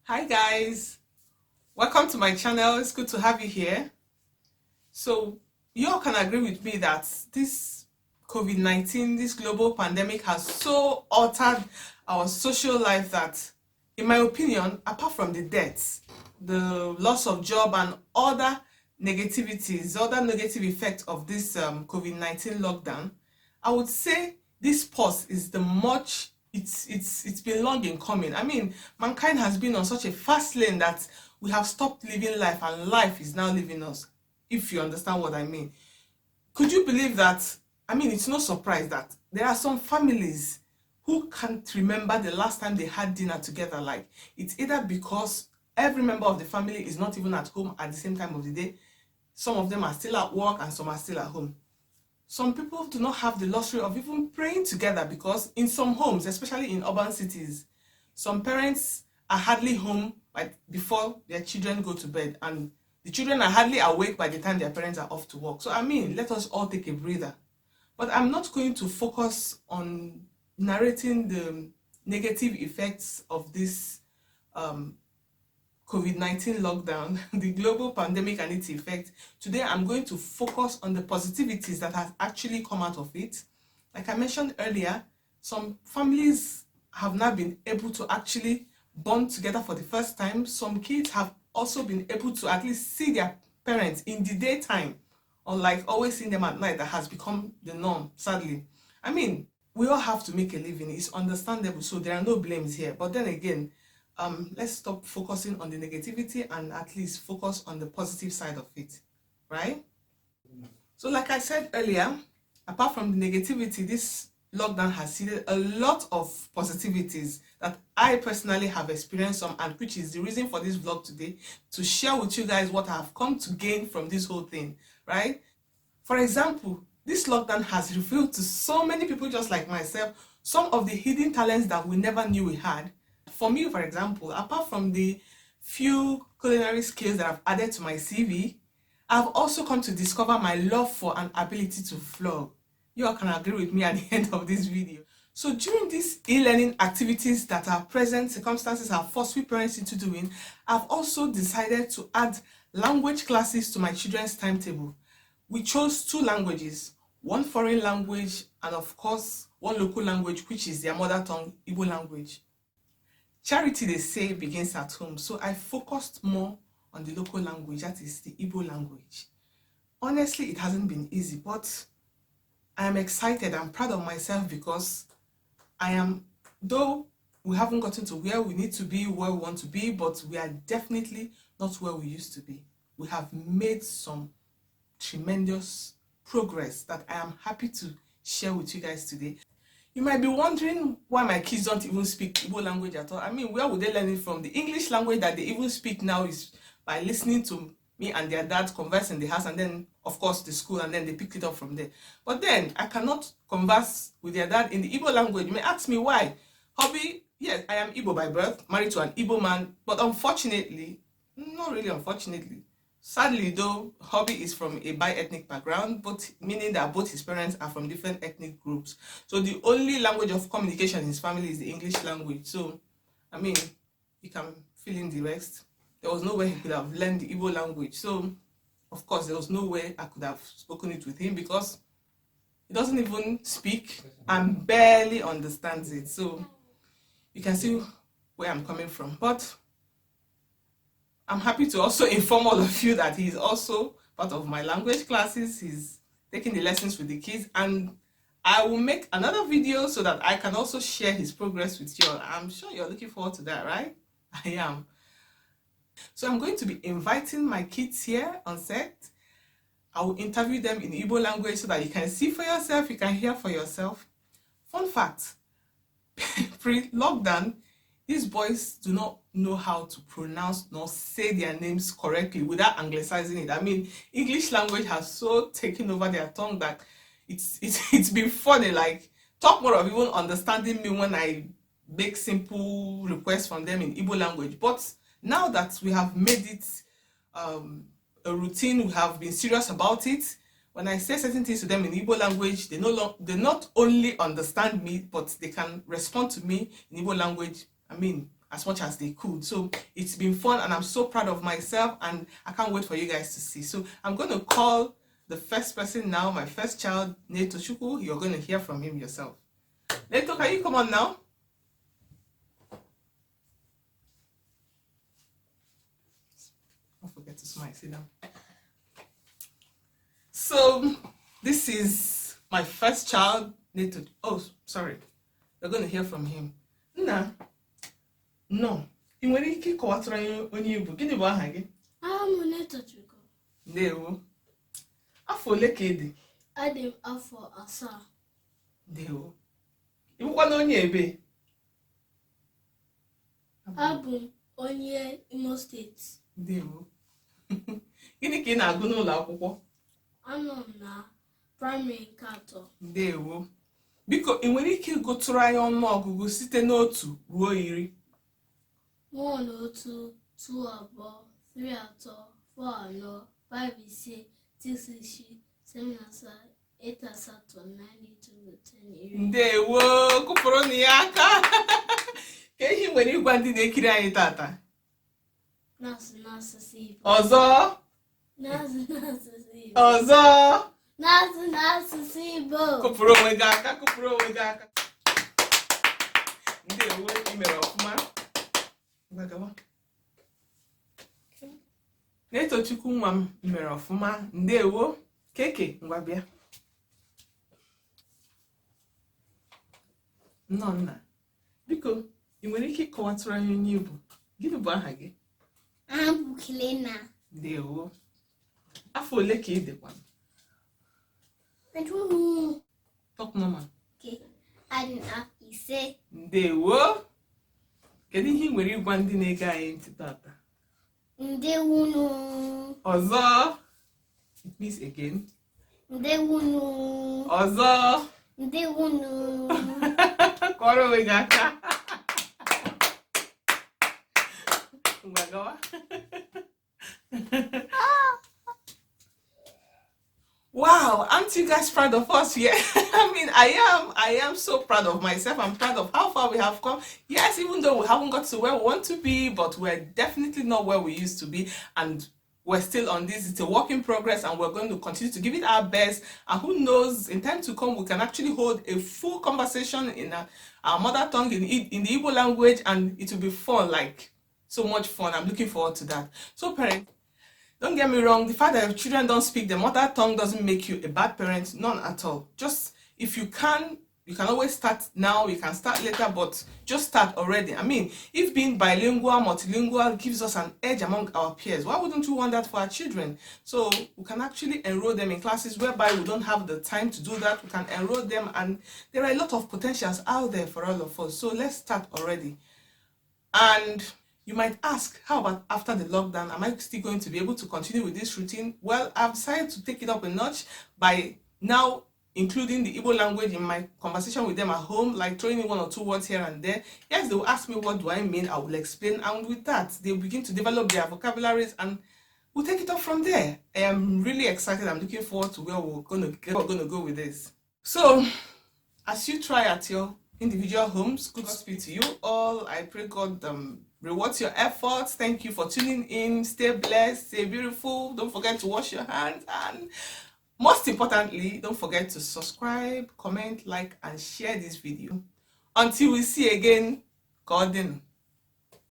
Hi guys, welcome to my channel. It's good to have you here. So you all can agree with me that this COVID-19, this global pandemic has so altered our social life that, in my opinion, apart from the deaths, the loss of job and other negativities, other negative effects of this COVID-19 lockdown, I would say this pause is the much it's been long in coming. I mean, mankind has been on such a fast lane that we have stopped living life and life is now living us, if you understand what I mean. Could you believe that? I mean, it's no surprise that there are some families who can't remember the last time they had dinner together. Like, it's either because every member of the family is not even at home at the same time of the day, some of them are still at work and some are still at home. Some people do not have the luxury of even praying together because in some homes, especially in urban cities, some parents are hardly home before their children go to bed, and the children are hardly awake by the time their parents are off to work. So I mean, let us all take a breather. But I'm not going to focus on narrating the negative effects of this COVID-19 lockdown, the global pandemic and its effect. Today I'm going to focus on the positivities that have actually come out of it. Like I mentioned earlier, some families have now been able to actually bond together for the first time. Some kids have also been able to at least see their parents in the daytime, unlike always seeing them at night that has become the norm, sadly. I mean, we all have to make a living. It's understandable, so there are no blames here. But then again, let's stop focusing on the negativity and at least focus on the positive side of it, right? So like I said earlier, apart from the negativity, this lockdown has seeded a lot of positivities that I personally have experienced some, and which is the reason for this vlog today, to share with you guys what I have come to gain from this whole thing, right? For example, this lockdown has revealed to so many people just like myself some of the hidden talents that we never knew we had. For me, for example, apart from the few culinary skills that I've added to my CV, I've also come to discover my love for and ability to vlog. You all can agree with me at the end of this video. So during these e-learning activities that our present circumstances have forced we parents into doing, I've also decided to add language classes to my children's timetable. We chose 2 languages, one foreign language and of course one local language, which is their mother tongue, Igbo language. Charity, they say, begins at home, so I focused more on the local language, that is the Igbo language. Honestly, it hasn't been easy, but I am excited and proud of myself because though we haven't gotten to where we need to be, where we want to be, but we are definitely not where we used to be. We have made some tremendous progress that I am happy to share with you guys today. You might be wondering why my kids don't even speak Igbo language at all. I mean, where would they learn it from? The English language that they even speak now is by listening to me and their dad converse in the house, and then of course the school, and then they picked it up from there. But then I cannot converse with their dad in the Igbo language. You may ask me why. Hobby, yes, I am Igbo by birth, married to an Igbo man, but unfortunately, not really unfortunately, sadly though, Hobby is from a bi-ethnic background, but meaning that both his parents are from different ethnic groups. So the only language of communication in his family is the English language. So, I mean, you can fill in the rest. There was no way he could have learned the Igbo language. So, of course, there was no way I could have spoken it with him because he doesn't even speak and barely understands it. So, you can see where I'm coming from. But I'm happy to also inform all of you that he's also part of my language classes. He's taking the lessons with the kids, and I will make another video so that I can also share his progress with you all. I'm sure you're looking forward to that, right? I am. So I'm going to be inviting my kids here on set. I will interview them in Igbo language so that you can see for yourself, you can hear for yourself. Fun fact, pre-lockdown, these boys do not know how to pronounce nor say their names correctly without anglicizing it. I mean, English language has so taken over their tongue that it's been funny. Like, talk more of even understanding me when I make simple requests from them in Igbo language. But now that we have made it a routine, we have been serious about it. When I say certain things to them in Igbo language, they not only understand me, but they can respond to me in Igbo language. I mean, as much as they could. So it's been fun, and I'm so proud of myself, and I can't wait for you guys to see. So I'm going to call the first person now, my first child, Neto Chukwu. You're going to hear from him yourself. Neto, can you come on now? Don't forget to smile. Sit down. So this is my first child, Neto. Oh, sorry. You're going to hear from him. Nna, no. Ị nwere ike ịkọwatụrụ anyị onye Igbo. Gịnị bụ aha gị? I'm Neto Chukwu. Ndewo. Afọ ole ka ị dị? Adị m afọ 7. Ndewo. Ị bụkwa na onye ebe? Abụ m onye Imo Steeti. Ndewo. Gịnị ka ị na-agụ n'ụlọ akwụkwọ? Anọ m na praịmarị nke 3. Ndewo. Biko, ị nwere ike ịgụtụrụ anyị ọnụọgụgụ site n'otu ruo 10? 1, 2, 2, 3, 4, 5, 6, 7, 8, 9, 10. Ndewo, kụpụrụ na ya aka. Ka ihe nwere ịgwa ndị na-ekiri anyị tata? N'asụsụ Igbo. Ọzọ? N'asụsụ Igbo. Ọzọ? N'asụsụ Igbo. Kụpụrụ onwe gị aka, kụpụrụ onwe gị aka. Ndewo, ị mere ọfụma. Neto Chukwu nwa m, ị mere ọfụma. Ndewo. Keke, ngwa bịa. Nna, biko, ị nwere ike ịkọwatụrụ anyị onye Igbo? Gịnị bụ aha gị? Abụ Kelena. Ndewo. Afọ ole ka ị dịkwa? Talk normal. Okay. Adị m afọ 5. Ndewo. Kedu ihe ị nwere ịgwa ndị na-ege anyị ntị tata? Ndewonu. Ọzọ? It means again. Ndewonu. Ọzọ? Ndewonu. Kọrọ onwe gị aka. Ngwa gawa. Wow, aren't you guys proud of us? Yeah, I mean, I am so proud of myself. I'm proud of how far we have come. Yes, even though we haven't got to where we want to be, but we're definitely not where we used to be, and we're still on this. It's a work in progress, and we're going to continue to give it our best. And who knows, in time to come, we can actually hold a full conversation in our mother tongue, in the Igbo language, and it will be fun, like so much fun. I'm looking forward to that. So parents, don't get me wrong, the fact that your children don't speak their mother tongue doesn't make you a bad parent, none at all. Just, if you can always start now, you can start later, but just start already. I mean, if being bilingual, multilingual gives us an edge among our peers, why wouldn't we want that for our children? So we can actually enroll them in classes whereby we don't have the time to do that. We can enroll them, and there are a lot of potentials out there for all of us. So let's start already. And you might ask, how about after the lockdown? Am I still going to be able to continue with this routine? Well, I've decided to take it up a notch by now including the Igbo language in my conversation with them at home, like throwing in 1 or 2 words here and there. Yes, they will ask me, what do I mean? I will explain, and with that, they'll begin to develop their vocabularies, and we'll take it up from there. I am really excited. I'm looking forward to where we're going to go with this. So, as you try at your individual homes, good speed to you all. I pray God rewards your efforts. Thank you for tuning in. Stay blessed, stay beautiful. Don't forget to wash your hands, and most importantly, don't forget to subscribe, comment, like, and share this video. Until we see again, God